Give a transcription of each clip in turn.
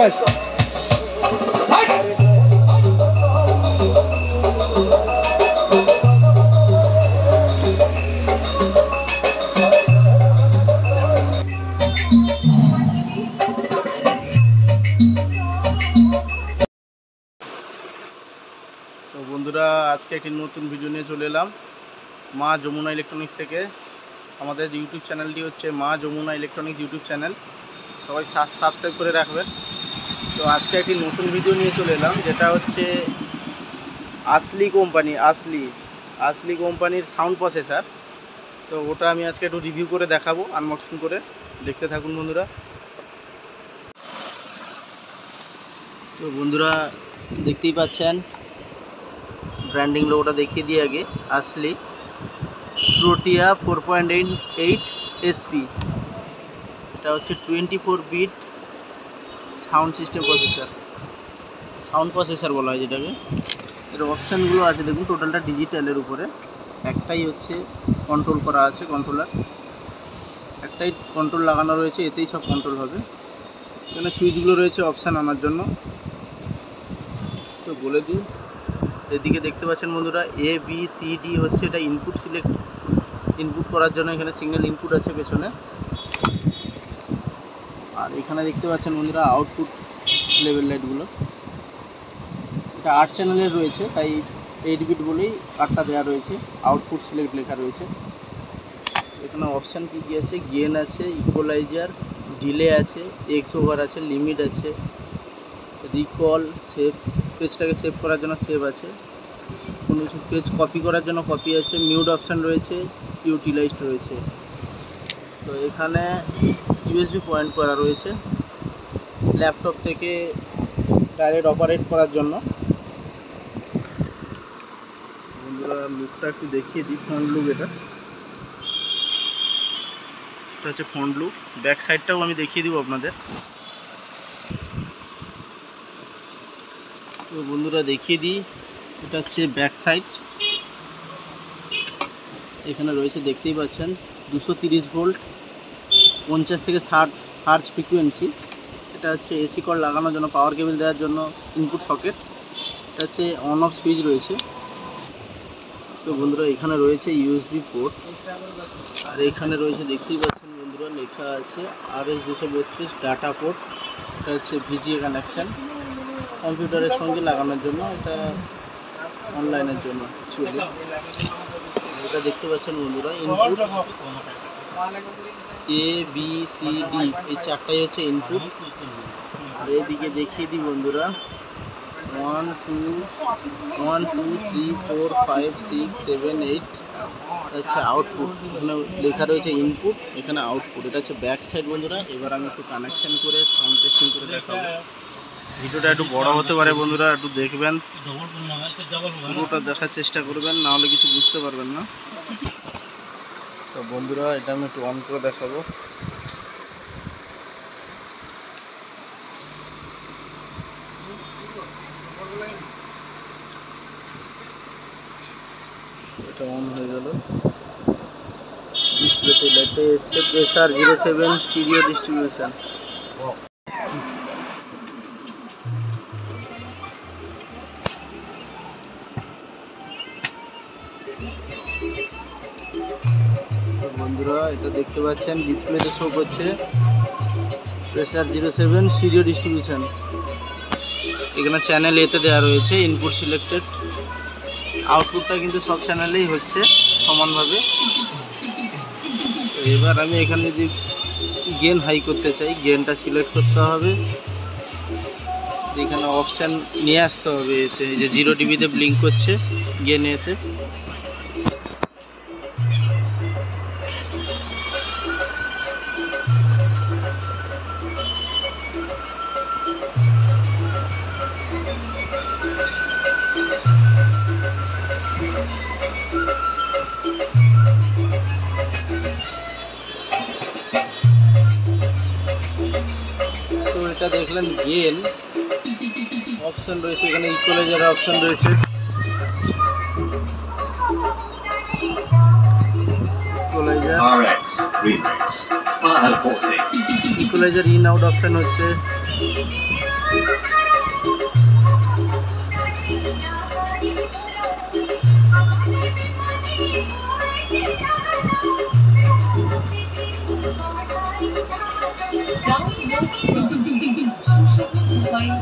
Focus. তো বন্ধুরা, আজকে একটি নতুন ভিডিও নিয়ে চলে এলাম মা যমুনা ইলেকট্রনিক্স থেকে। আমাদের ইউটিউব চ্যানেলটি হচ্ছে মা যমুনা ইলেকট্রনিক্স ইউটিউব চ্যানেল, সবাই সাবস্ক্রাইব করে রাখবেন। তো আজকে একটি নতুন ভিডিও নিয়ে চলে এলাম, যেটা হচ্ছে আসলি কোম্পানির সাউন্ড প্রসেসর। তো ওটা আমি আজকে একটু রিভিউ করে দেখাবো, আনবক্সিং করে। দেখতে থাকুন বন্ধুরা। তো বন্ধুরা, দেখতেই পাচ্ছেন ব্র্যান্ডিং লোগোটা দেখিয়ে দিই আগে। আসলি প্রোটিয়া 4.8 এসপি, এটা হচ্ছে 24 bit sound system sound processor বলা হয় যেটাকে। এর অপশানগুলো আছে দেখুন, টোটালটা ডিজিটালের উপরে। একটাই হচ্ছে কন্ট্রোল করা আছে, কন্ট্রোলার একটাই কন্ট্রোল লাগানো রয়েছে, এতেই সব কন্ট্রোল হবে। এখানে সুইচগুলো রয়েছে অপশান আনার জন্য। তো বলে দিই, এদিকে দেখতে পাচ্ছেন বন্ধুরা ABCD হচ্ছে এটা ইনপুট করার জন্য। এখানে সিগন্যাল ইনপুট আছে পেছনে। আর এখানে দেখতে পাচ্ছেন বন্ধুরা আউটপুট লেভেল লাইটগুলো। এটা 8 চ্যানেলের রয়েছে, তাই 8 বিট বলেই 8টা দেওয়া রয়েছে। আউটপুট সিলেক্ট লেখা রয়েছে। এখানে অপশান কী কী আছে, গেন আছে, ইকুয়ালাইজার, ডিলে আছে, এক্স ওভার আছে, লিমিট আছে, রিকল, সেভ, পেজটাকে সেভ করার জন্য সেভ আছে, কোনো কিছু পেজ কপি করার জন্য কপি আছে, মিউট অপশান রয়েছে, ইউটিলাইজড রয়েছে। তো এখানে USB পয়েন্ট করা রয়েছে ল্যাপটপ থেকে ডাইরেক্ট অপারেট করার জন্য। বন্ধুরা, লুকটা একটু দেখিয়ে দিই। ফ্রন্ট লুক, এটা হচ্ছে ফ্রন্ট লুক। ব্যাক সাইডটাও আমি দেখিয়ে দিব আপনাদের। তো বন্ধুরা দেখিয়ে দিই, এটা হচ্ছে ব্যাক সাইড। এখানে রয়েছে দেখতেই পাচ্ছেন 230 ভোল্ট, 50 থেকে 60 হার্জ ফ্রিকোয়েন্সি। এটা হচ্ছে এসি কর্ড লাগানোর জন্য, পাওয়ার কেবল দেওয়ার জন্য ইনপুট সকেট। এটা হচ্ছে অন অফ সুইচ রয়েছে। তো বন্ধুরা, এখানে রয়েছে USB পোর্ট। আর এখানে রয়েছে দেখতেই পাচ্ছেন বন্ধুরা, লেখা আছে RS232 ডাটা পোর্ট। এটা হচ্ছে VGA কানেকশান, কম্পিউটারের সঙ্গে লাগানোর জন্য, এটা অনলাইনের জন্য অ্যাকচুয়ালি। এটা দেখতে পাচ্ছেন বন্ধুরা ইনপুট ABCD, এই 4টাই হচ্ছে ইনপুট। আর এইদিকে দেখিয়ে দিই বন্ধুরা 1 2 3 4 5 6 7 8 হচ্ছে আউটপুট। এখানে লেখা রয়েছে ইনপুট, এখানে আউটপুট। এটা হচ্ছে ব্যাক সাইড বন্ধুরা। এবার আমি একটু কানেকশান করে সাউন্ড টেস্টিং করে দেখাবো। ভিডিওটা একটু বড় হতে পারে বন্ধুরা, একটু দেখবেন, পুরোটা দেখার চেষ্টা করবেন, নাহলে কিছু বুঝতে পারবেন না। তো বন্ধুরা, এটা আমি একটু অন করে দেখাবো। এটা অন হয়ে গেল। ডিসপ্লেতে লেটে এসছে প্রেসার 07 স্টিরিও ডিস্ট্রিবিউশন। বন্ধুরা, এটা দেখতে পাচ্ছেন ডিসপ্লেতে শো করছে প্রেসার 07 স্টিরিও ডিস্ট্রিবিউশন। এখানে চ্যানেল এতে দেওয়া রয়েছে ইনপুট সিলেক্টেড। আউটপুটটা কিন্তু সব চ্যানেলেই হচ্ছে সমানভাবে। তো এবার আমি এখানে যদি গেন হাই করতে চাই, গেনটা সিলেক্ট করতে হবে। এখানে অপশান নিয়ে আসতে হবে এতে, যে 0 dBতে ব্লিঙ্ক করছে গেন এতে। তো এটা দেখলেন গেন অপশন রয়েছে, এখানে ইকুয়ালাইজার অপশন রয়েছে। ইকুয়ালাইজার ইন আউট অপশন হচ্ছে।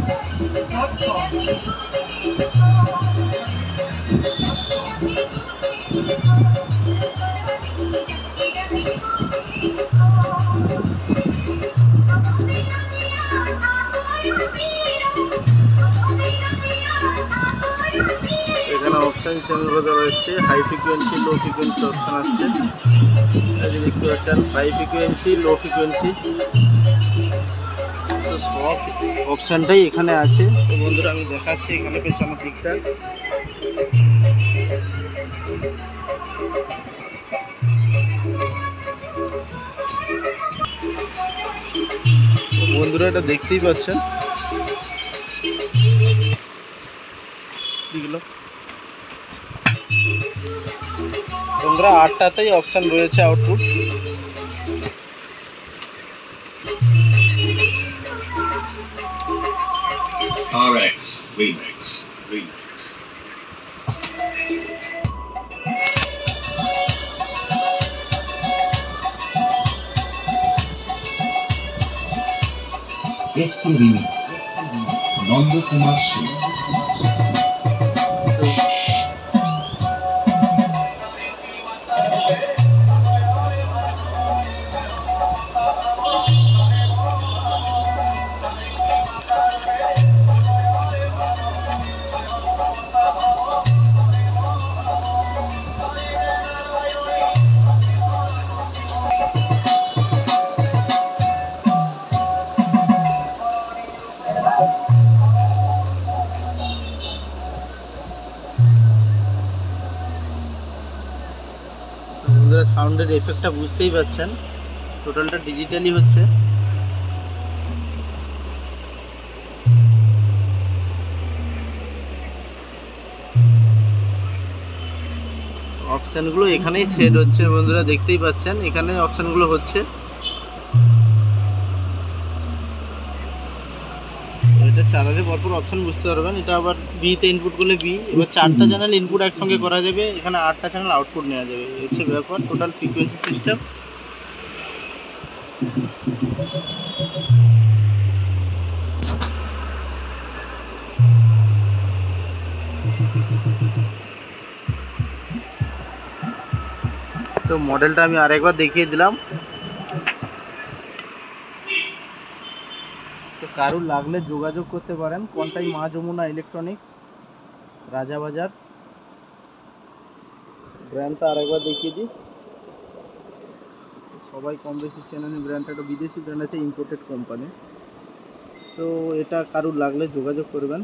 এখানে অপশন চ্যানেল গুলো রয়েছে, high frequency, low frequency option আসছে। এই যে দেখতে পাচ্ছেন হাই ফ্রিকোয়েন্সি, লো ফ্রিকোয়েন্সি, তো সব অপশানটাই এখানে আছে। তো বন্ধুরা আমি দেখাচ্ছি এখানে পেছনের দিকটা। তো বন্ধুরা এটা দেখতেই পাচ্ছেন এগুলো। তোমরা 8টাতেই অপশান রয়েছে output. RX Remix. SK Remix. Nand Kumar Singh. সাউন্ডের এফেক্টটা বুঝতেই পারছেন, টোটালটা ডিজিটালি হচ্ছে। অপশানগুলো এখানেই সেট হচ্ছে বন্ধুরা, দেখতেই পাচ্ছেন এখানে অপশানগুলো হচ্ছে। এটা চালালে পরপর অপশান বুঝতে পারবেন। এটা আবার বিতে ইনপুট করলে বি, এবার 4টা চ্যানেল ইনপুট একসঙ্গে করা যাবে, এখানে 8টা চ্যানেল আউটপুট নেওয়া যাবে। এই হচ্ছে ব্যাপার, টোটাল ফ্রিকোয়েন্সি সিস্টেম। তো মডেলটা আমি আরেকবার দেখিয়ে দিলাম। তো কারুর লাগলে যোগাযোগ করতে পারেন। কোনটাই মা যমুনা ইলেকট্রনিক্স, রাজাবাজার। ব্র্যান্ডটা আরেকবার দেখিয়ে দিই। সবাই কম বেশি চেনেন ব্র্যান্ডটা, একটা বিদেশি ব্র্যান্ড আছে, ইম্পোর্টেড কোম্পানি। তো এটা কারুর লাগলে যোগাযোগ করবেন।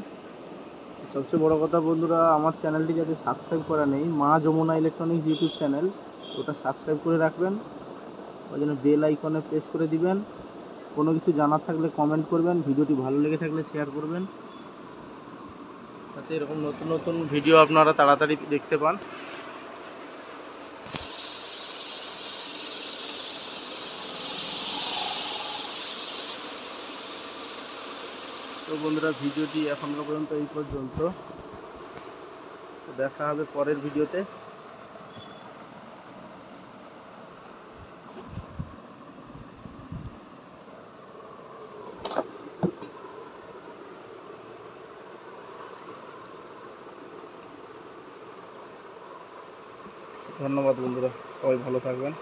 সবচেয়ে বড় কথা বন্ধুরা, আমার চ্যানেলটি যাতে সাবস্ক্রাইব করা নেই, মা যমুনা ইলেকট্রনিক্স ইউটিউব চ্যানেল, ওটা সাবস্ক্রাইব করে রাখবেন। ওই জন্য বেল আইকনে প্রেস করে দিবেন। কোনো কিছু জানার থাকলে কমেন্ট করবেন, ভিডিওটি ভালো লেগে থাকলে শেয়ার করবেন, যাতে এরকম নতুন নতুন ভিডিও আপনারা তাড়াতাড়ি দেখতে পান। তো বন্ধুরা ভিডিওটি এখনকার পর্যন্ত এই পর্যন্ত। দেখা হবে পরের ভিডিওতে। ধন্যবাদ বন্ধুরা, সবাই ভালো থাকবেন।